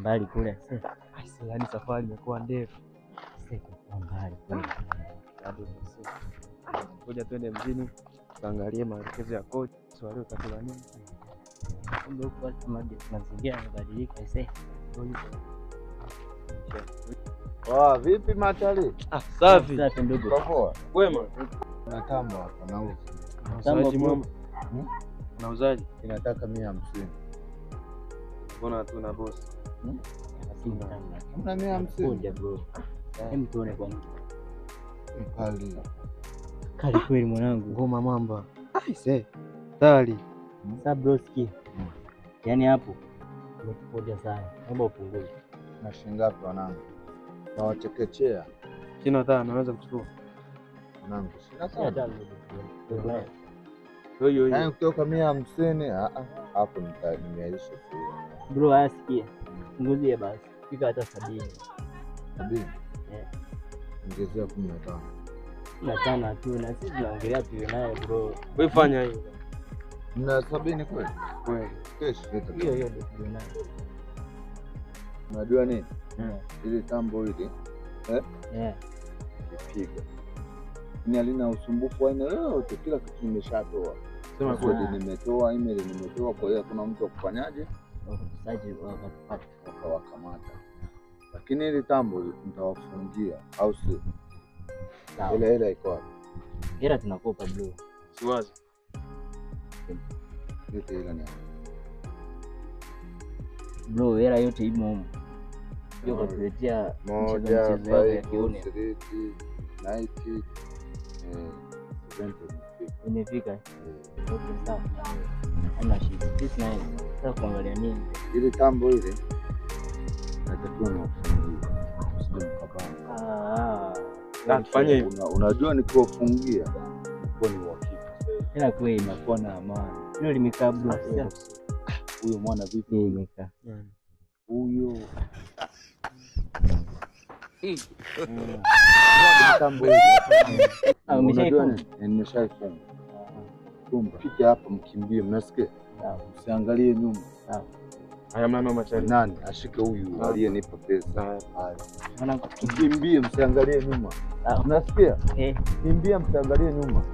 mbali kule. Sasa yani safari imekuwa ndefu. Sasa mbali kule. Hadi sisi. Ngoja twende mjini tuangalie maelekezo ya coach wale katiba nini. Kumbe huko mazingira yanabadilika sasa. Vipi matali? Safi. Safi ndugu. Poa. Wema. Natamba hapa nauza. Unauzaji mama? Unauzaji? Inataka 150. Mbona hatuna boss? Kuna 150 bro. Hem tuone kwa nini. Kali. Kali kweli mwanangu. Ngoma mamba. Tali. Sasa bro sikia. Yaani hapo umetupoja sana. Naomba upunguze. Na shilingi ngapi wanangu? Na wachekechea. Kina taa naweza kuchukua. Wanangu. Hiyo. Yaani kutoka 150 hapo nimeisha. Bro haya sikia. Punguzie basi. Fika hata 70. 70. Ongezea 15. Na tana tu na sisi tunaongelea tu naye bro. Wewe fanya hiyo. Mna 70 kweli? Kweli. Kesho Hiyo ndio naye. Unajua nini? Ile tambo ile. Ipiga. Ni alina usumbufu aina yote, kila kitu nimeshatoa. Sema kweli nimetoa, email nimetoa, kwa hiyo kuna mtu akufanyaje? Wakusaji wakawakamata. Lakini ile tambo nitawafungia au si? Sawa. Ile iko wapi? Hela tunakopa bro. Siwazi. Yote ile ni. Bro, hela yote imo huko. Hiyo kutuletea moja ya kiume. Night imefika. Okay, sawa. Ana shida. Sisi naye sasa kuangalia nini? Ile tambo ile natakiwa na kufungia. Usije mkabana. Tufanye hivyo. Unajua nikiwafungia kwa ni uhakika. Tena kweli inakuwa na amani. Hilo limekaa bro. Huyo mwana vipi imekaa? Huyo tambo ile. Umeshaifunga? Nimeshaifunga. Kumbe pika hapa mkimbie, mnasikia? Usiangalie nyuma. Haya mnano machani. Nani ashike huyu aliyenipa pesa. Haya. Mwanangu kimbie, msiangalie nyuma. Unasikia? Kimbia, msiangalie nyuma.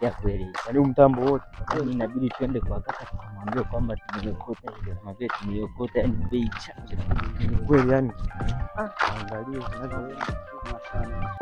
ya kweli. Yaani mtambo wote. Inabidi twende kwa kaka tumwambie kwamba tumekota ile kama vile tumeyokota yani bei chache. Ni kweli yani. Angalia unavyoenda sana.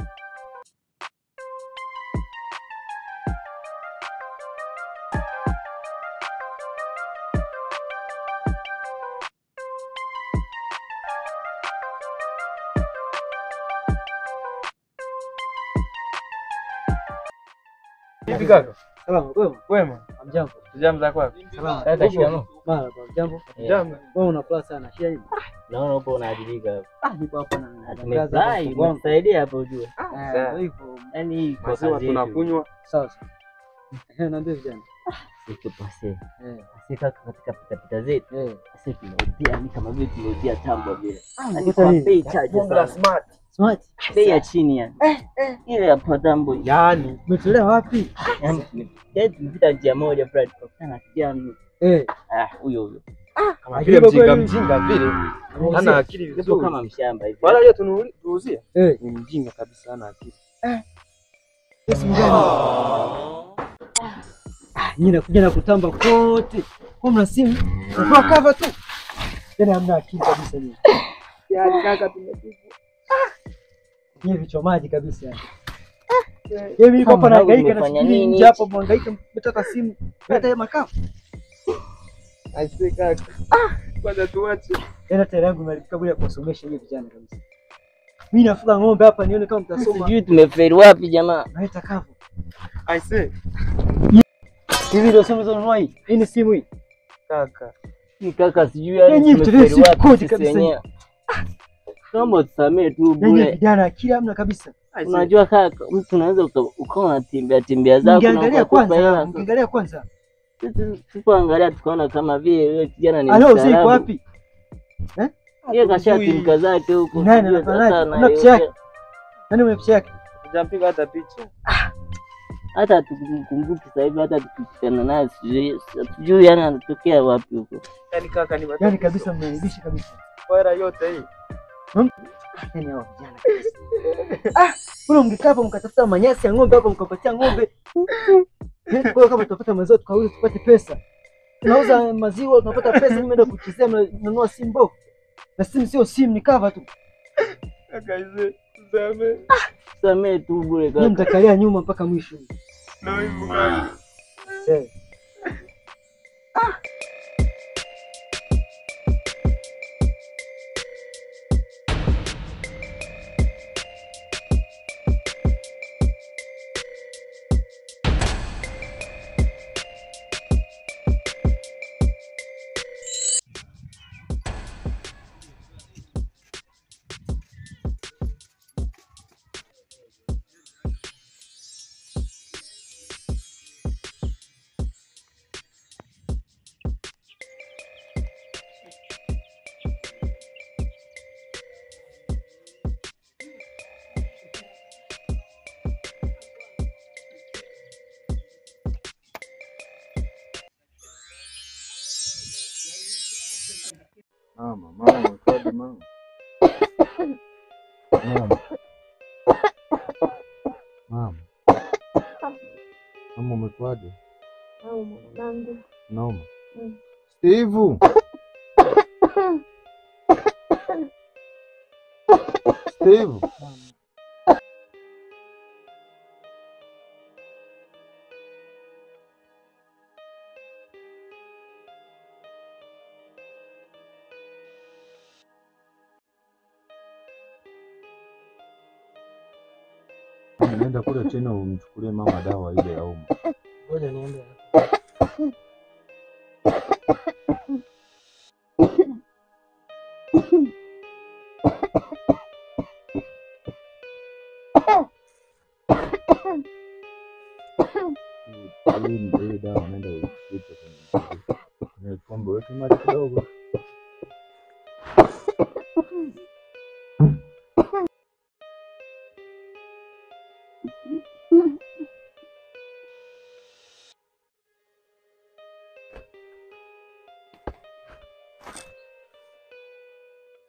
Vipi kaka? Salama kwema? Kwema. Hamjambo. Jambo za kwako? Salama. Kaka shikamoo. Mara jambo. Jambo. Wewe una furaha sana. Shia nini? Naona upo unaadilika. Nipo hapa na tumefurahi kumsaidia hapo ujue. Hivyo. Yaani kwa kazi yetu tunakunywa. Sawa. Naambia vijana. Sisi pase. Sisi katika pita zetu. Sisi tunaupia ni kama vile tunaupia tambo vile. Yaani kwa bei chache sana. Smart. Bei ya chini yani. Ile ya tambo. Yaani umetolewa wapi? Yaani tumepita njia moja Fred tukakutana na kijana. Huyo. Kama vile mjinga vile. Hana akili vizuri kama mshamba hivi. Wala yeye tunuuzia. Ni mjinga kabisa, hana akili. Yes mjana. Nyinyi nakuja na kutamba kote. Kwa mna simu. Kwa cover tu. Tena hamna akili kabisa nyinyi. Yaani kaka tumepigwa. Nyinyi vichomaji kabisa yani. Yeye niko hapa nahangaika na nini hapo mhangaika mtata simu. Hata yeye makafu. Aisee kaka. Kwanza tuache. Tena tayari yangu nalipika bila kuwasomesha hiyo vijana kabisa. Mimi nafuga ng'ombe hapa nione kama mtasoma. Sijui tumefeli wapi jamaa. Naita kavu. I say Hivi ndio simu zonunua hii. Hii ni simu hii. kaka. Ni kaka sijui yani tumefeli wapi sisi wenyewe. Naomba tusamee tu Yenye bure. vijana akili hamna kabisa. Unajua kaka, mtu unaweza ukawa unatembea zako na Angalia kwanza. Tupoangalia tukaona kama vile yule kijana ni mstaarabu. Alo, uko wapi? Yeye kashatimka zake huko. Nani anafanya? Una picha yake? Nani mwenye picha yake? Hujampiga hata picha. Hata tukumbuki sasa hivi, hata tukikutana naye sijui yani anatokea wapi huko. Yaani kaka ni yani kabisa mnaibisha kabisa. Kwa hela yote hii. Yaani hao vijana kabisa. Mbona mngekaa hapo mkatafuta manyasi ya ng'ombe hapo mkapatia ng'ombe? Kwa kama tutapata maziwa tukauze tupate pesa. Tunauza maziwa tunapata pesa, mimi naenda kuchezea nanunua simbo. Na simu sio simu ni cover tu. Kaka hizo zame. Samee tu bure kaka. Mimi mtakalia nyuma mpaka mwisho. Ndio hivyo kaka. Mama, umekwaje mama? Mama. Mama umekwaje? Mwanangu. Naoma. Steve. Steve. Nenda kule tena umchukulie mama dawa ile ya umu. Ngoja niende. Hii dawa nenda uifiche kwenye kombe, weka maji kidogo.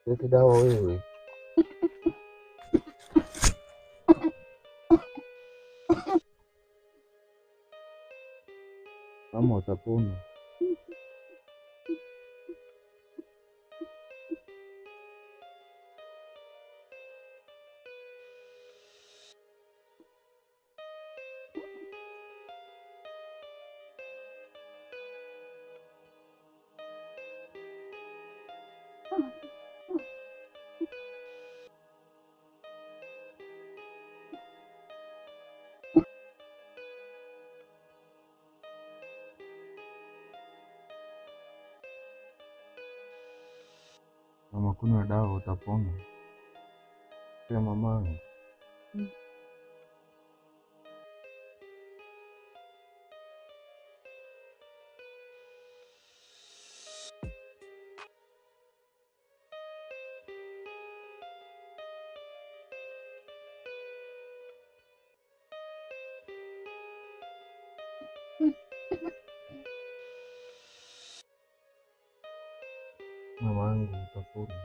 Weka dawa wewe. Mama utapona. Mama, kunywa dawa utapona. Pia mamangu. Mamangu utapona.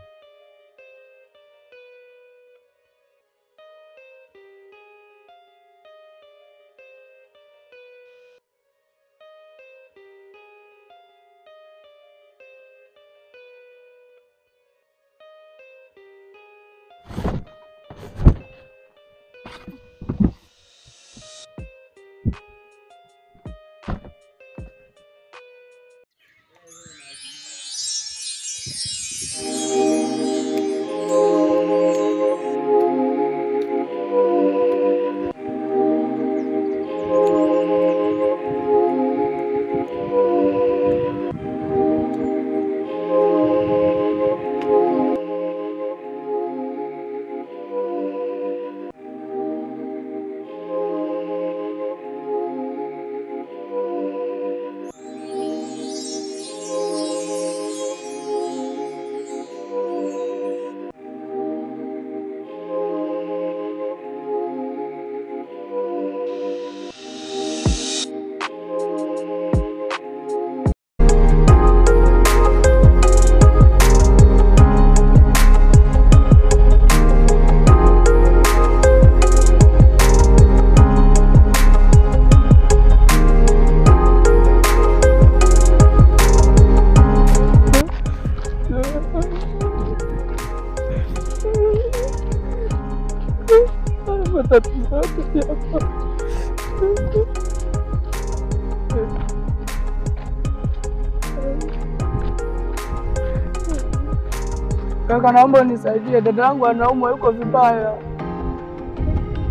Kaka, naomba unisaidie, dada yangu anaumwa, yuko vibaya.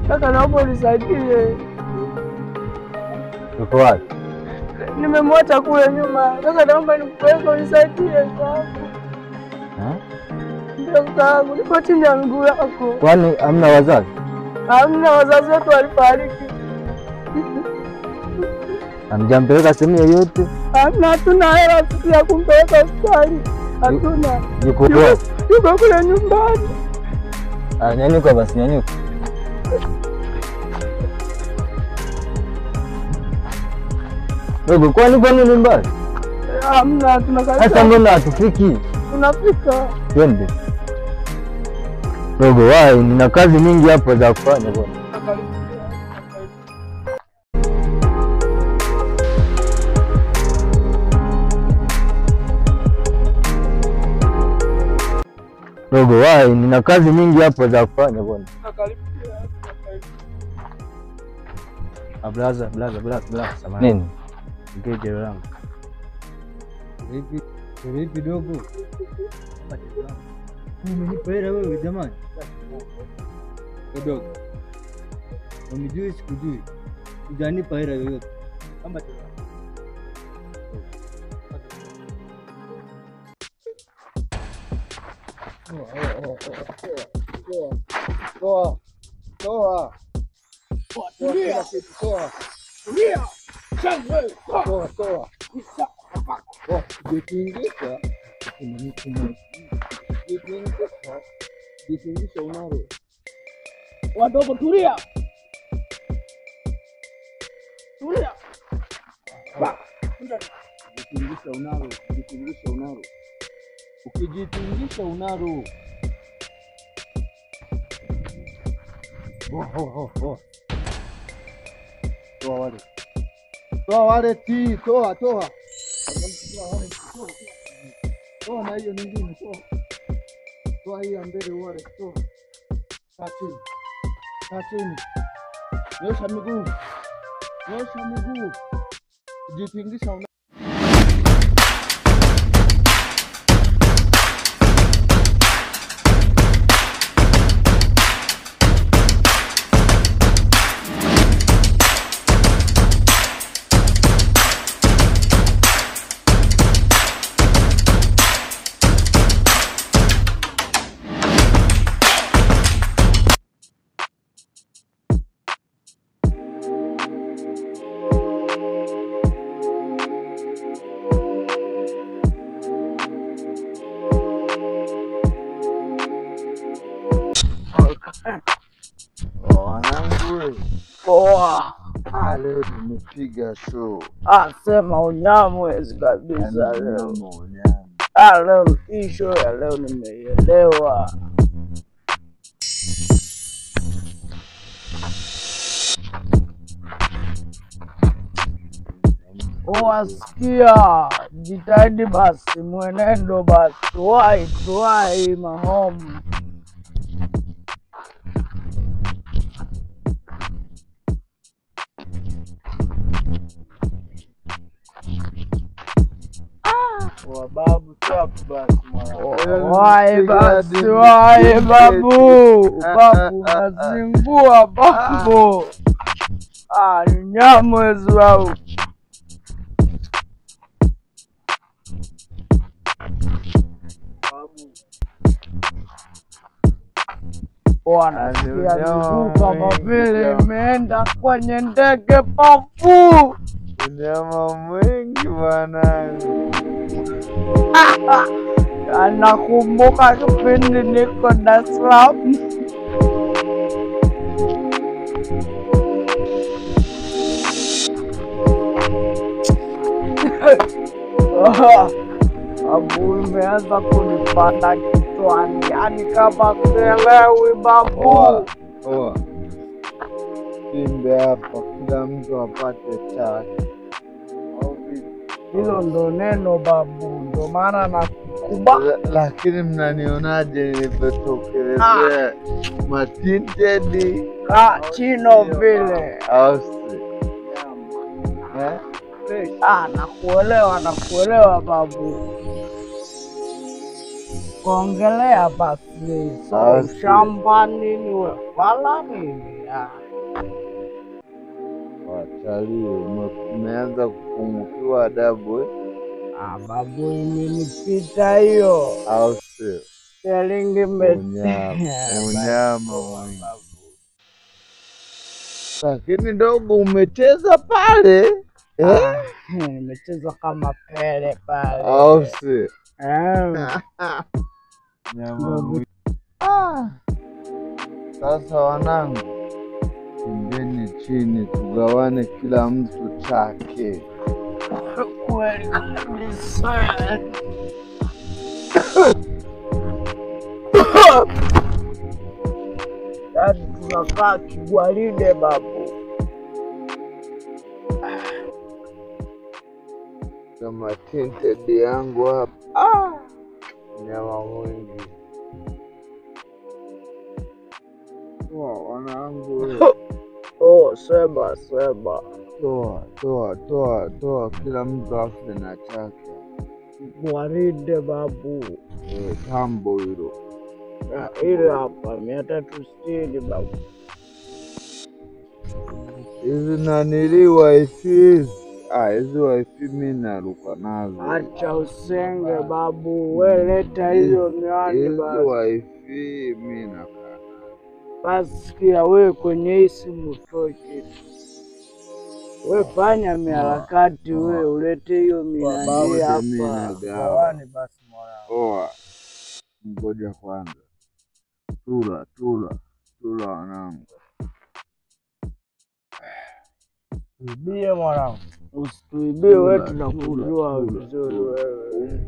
Kaka, naomba unisaidie. Uko wapi? Nimemwacha kule nyuma. Kaka, naomba nikupeleke unisaidie kaka. Ndio kaka, niko chini ya miguu yako. Kwani hamna wazazi? Hamna, wazazi wetu walifariki. Hamjampeleka sehemu yoyote? Hamna, hatuna hela ya kumpeleka hospitali. Hatuna. Yuko kule nyumbani. Nyanyuka basi, nyanyuka. Dogo, kwani nyumbani? Hamna, tunakaribia. Sasa mbona hatufiki? Tunafika. Twende. Dogo, wai, nina kazi nyingi hapo za kufanya bwana. Dogo, wai, nina kazi nyingi hapo za kufanya bwana. Blaza, samahani. Nini? Ngeje langu. Vipi dogo? Umenipa hela wewe jamani? Dogo. Umejui sikujui. Hujanipa hela yoyote. Kama toa. Jitingisha unaro. Wadogo tulia. Jitingisha unaro. Ukijitingisha unaro. Toa wale ti, toa. Toa na hiyo nyingine, toa hii mbele wale, toa. Kaa chini. Nyosha miguu. Jitingisha unaro. Poa. Leo tumepiga show. Sema unyamwezi kabisa leo. Leo hii show ya leo nimeielewa. Wasikia, jitahidi basi, mwenendo basi, tuwai mahomu. Babu chapu basi mwana. Wai babu. Babu nazingua babu. Ni nyamwezi wao. Wanasikia miguu kama vile imeenda kwenye ndege pafu. Unyama mwingi mwanangu. Nakumbuka kipindi niko Dar es Salaam. Babu imeanza kunipanda kichwani, yani kama sielewi babu. Simbe hapa, kila mtu apate chake. Hilo ndo neno babu, ndo maana nakubali. Lakini mnanionaje nilipotokelezea matintedi chino vile? Nakuelewa babu. kuongelea basi. So shamba nini wewe? Wala nini? Watalii umeanza kupungukiwa adabu eh? Babu imenipita hiyo. Au sio? Shilingi Unyama mwingi. Lakini dogo umecheza pale eh? Nimecheza kama Pele pale. Au sio? Nyama mwingi. Sasa wanangu, mbeni chini tugawane kila mtu chake. Kweli kabisa. Yaani tunakaa kigwaride babu. Kama tinted yangu hapa. Nyama mwingi. Wanangu. Sema. Toa kila mtu afe na chake. Gwaride babu. Tambo hilo. Ile hapa 360 babu. Hizi nanili wifi hizi. Hizi wifi mimi naruka nazo. Acha usenge babu, we leta hiyo miwani basi. Hizi wifi mimi nakaa. Basi kia we kwenye hii simu tochi. We fanya miharakati we ulete hiyo miwani hapa. Gawani basi mwana. Ngoja kwanza. Tula wanangu. Tuibie mwanangu. Usituibie wewe, tunakujua vizuri wewe.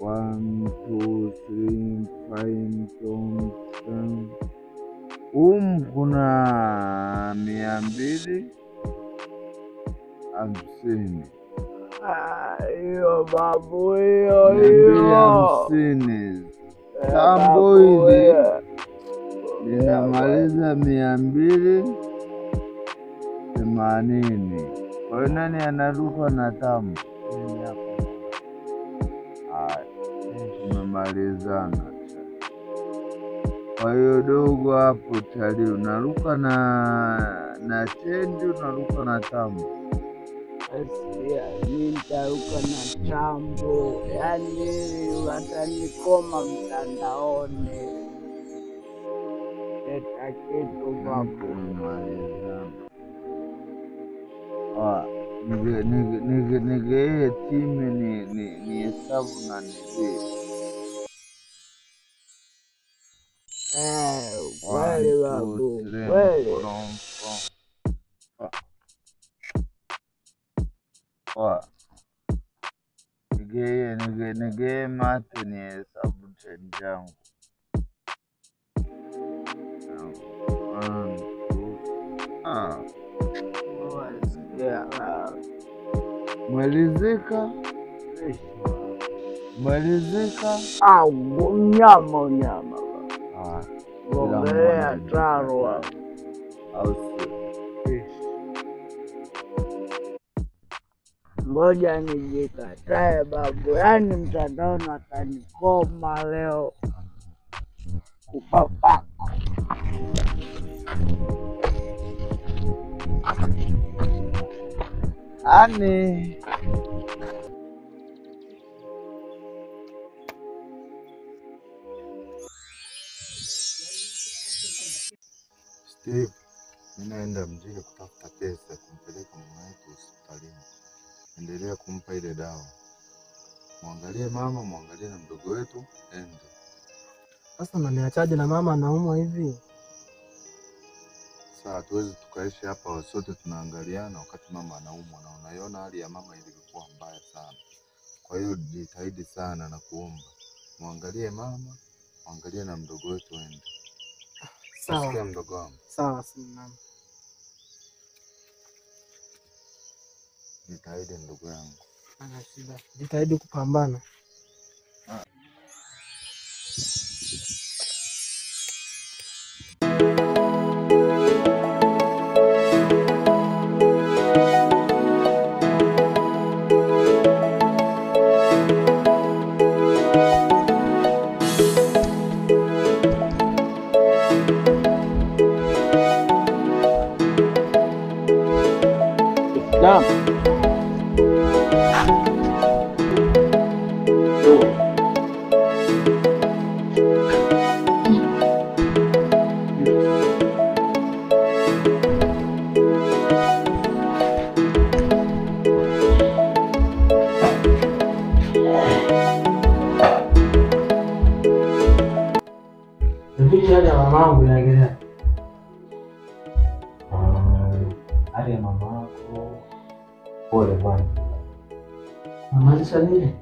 1 2 3 5 kuna 250. Hiyo babu, hiyo 250. Tambo hili linamaliza 280. Kwa hiyo nani anaruka na tambo? Tumemalizana. Kwa hiyo dogo hapo tali unaruka na chendi, unaruka na tambo. Mimi nitaruka na tambo, yaani watanikoma mtandaoni. Leta kitu babu. Nige timu ni hesabu na nige. Kweli babu, kweli. Nige mate ni hesabu chanjangu. Malizika. Unyama. Gombelea taro. Au sio? Ngoja nijikatae babu, yaani mtandaoni atanikoma leo. Kupapa. Ani Steve, ninaenda mjini kutafuta pesa kumpeleka mama yetu hospitalini. Endelea kumpa ile dawa. Mwangalie mama, mwangalie na mdogo wetu ende. Sasa unaniachaje na mama anaumwa hivi? Sasa hatuwezi tukaishi hapa sote tunaangaliana wakati mama anaumwa, na unaiona hali ya mama ilikuwa mbaya sana. Kwa hiyo jitahidi sana na kuomba. Mwangalie mama, mwangalie na mdogo wetu ende. Sawa. Sikia mdogo wangu. Sawa mama. Jitahidi ndugu yangu. Ana shida. Jitahidi kupambana. Naam. Vipi hali ya mamangu inaendelea? Hali ya mama yako pole bwana. Namaanisha nini?